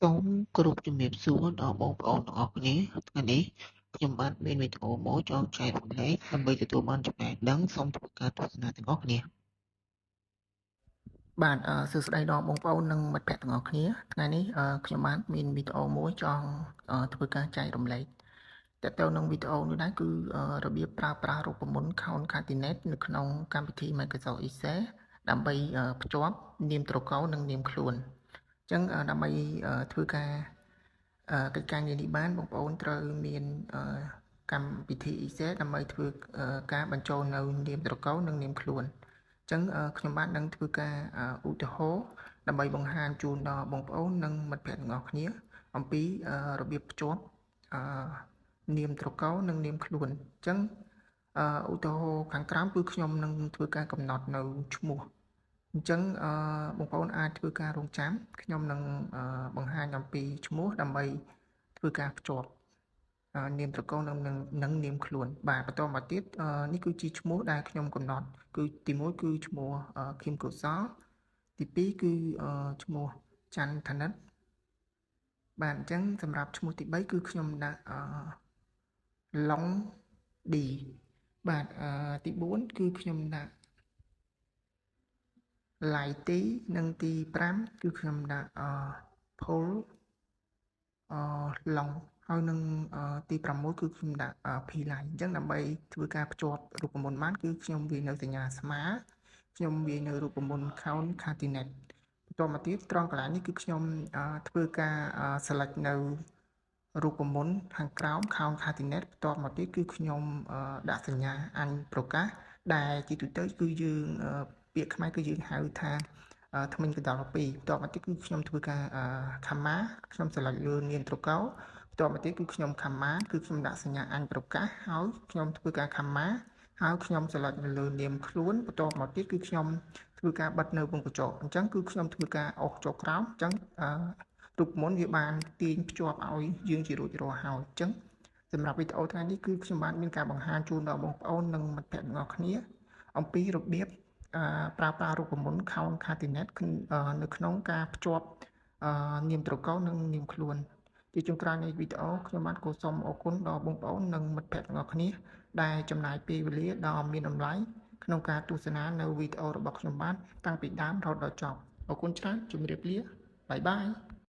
សូមគោរពជំរាបសួរដល់បងប្អូនទាំងអស់គ្នាថ្ងៃនេះខ្ញុំបាទមានវីដេអូមួយចង់ចែករំលែកដើម្បីទទួលបានចំណេះដឹងសូមធ្វើការទស្សនាទាំងអស់គ្នាបាទសួស្តីដល់បងប្អូននិងមិត្តភក្តិទាំងអស់គ្នាថ្ងៃនេះខ្ញុំបាទមានវីដេអូមួយចង់ធ្វើការចែករំលែកតើទៅនឹងវីដេអូនេះដែរគឺរបៀបប្រើប្រាស់រូបមន្ត Concatenate នៅក្នុងកម្មវិធី Microsoft Excel ដើម្បីភ្ជាប់នាមត្រកូលនិងនាមខ្លួនអញ្ចឹងដើម្បីធ្វើការកិច្ចការងារនេះបានបងប្អូនត្រូវមានកម្មវិធី Excel ដើម្បីធ្វើការបញ្ចូលនៅនាមត្រកូលនិងនាមខ្លួនអញ្ចឹងខ្ញុំបាទនឹងធ្វើការឧទាហរណ៍ដើម្បីបង្ហាញជូនដល់បងប្អូននិងមិត្តភក្តិទាំងអស់គ្នាអំពីរបៀបភ្ជាប់នាមត្រកូលនិងនាមខ្លួនអញ្ចឹងឧទាហរណ៍ខាងក្រោមគឺខ្ញុំនឹងធ្វើការកំណត់នៅឈ្មោះអញ្ចឹងបងប្អូនអាចធ្វើការរងចាំខ្ញុំនឹងបង្ហាញអំពីឈ្មោះដើម្បីធ្វើការភ្ជាប់នាមត្រកូលនិងនាមខ្លួនបាទបន្តមកទៀតនេះគឺជាឈ្មោះដែលខ្ញុំកំណត់គឺទី1គឺឈ្មោះឃីមកុសលទី2គឺឈ្មោះច័ន្ទធនិតបាទអញ្ចឹងសម្រាប់ឈ្មោះទី3គឺខ្ញុំដាក់ឡុងឌីបាទទី4គឺខ្ញុំដាក់ឡៃទីនិងទី5គឺខ្ញុំដាក់ផុលឡុងហើយនឹងទី6គឺខ្ញុំដាក់ភីឡៃអញ្ចឹងដើម្បីធ្វើការភ្ជាប់រូបមន្តបានគឺខ្ញុំវាយនៅសញ្ញាស្មើខ្ញុំវាយនៅរូបមន្ត Concatenate បន្តមកទៀតត្រង់កន្លែងនេះគឺខ្ញុំធ្វើការ select នៅរូបមន្តខាងក្រោម Concatenate បន្តមកទៀតគឺខ្ញុំដាក់សញ្ញាអញប្រកាសដែលជាទូទៅគឺយើងពាក្យខ្មែរគឺយើងហៅថាថ្មិញកណ្ដាល2បន្តមកទៀតគឺខ្ញុំធ្វើការcomma ខ្ញុំ select លើនាមត្រកូលបន្តមកទៀតគឺខ្ញុំ comma គឺខ្ញុំដាក់សញ្ញាអញប្រកាសហើយខ្ញុំធ្វើការ comma ហើយខ្ញុំ select នៅលើនាមខ្លួនបន្តមកទៀតគឺខ្ញុំធ្វើការបិទនៅវងកញ្ចក់អញ្ចឹងគឺខ្ញុំធ្វើការអុសចុះក្រោមអញ្ចឹងរូបមន្តវាបានទាញភ្ជាប់ឲ្យយើងជារួចរាល់ហើយអញ្ចឹងសម្រាប់វីដេអូថ្ងៃនេះគឺខ្ញុំបានមានការបង្ហាញជូនដល់បងប្អូននិងមិត្តភក្តិទាំងអស់គ្នាអំពីរបៀបប្រើប្រាស់រូបមន្ត Concatenate នៅក្នុងការភ្ជាប់នាមត្រកូលនិងនាមខ្លួនជាចុងក្រោយនៃវីដេអូខ្ញុំបាទក៏សូមអរគុណដល់បងប្អូននិងមិត្តភក្តិទាំងអស់គ្នាដែលចំណាយពេលវេលាដ៏មានតម្លៃក្នុងការទស្សនានៅវីដេអូរបស់ខ្ញុំបាទតាំងពីដើមរហូតដល់ចប់អរគុណច្រើនជម្រាបលាបាយបាយ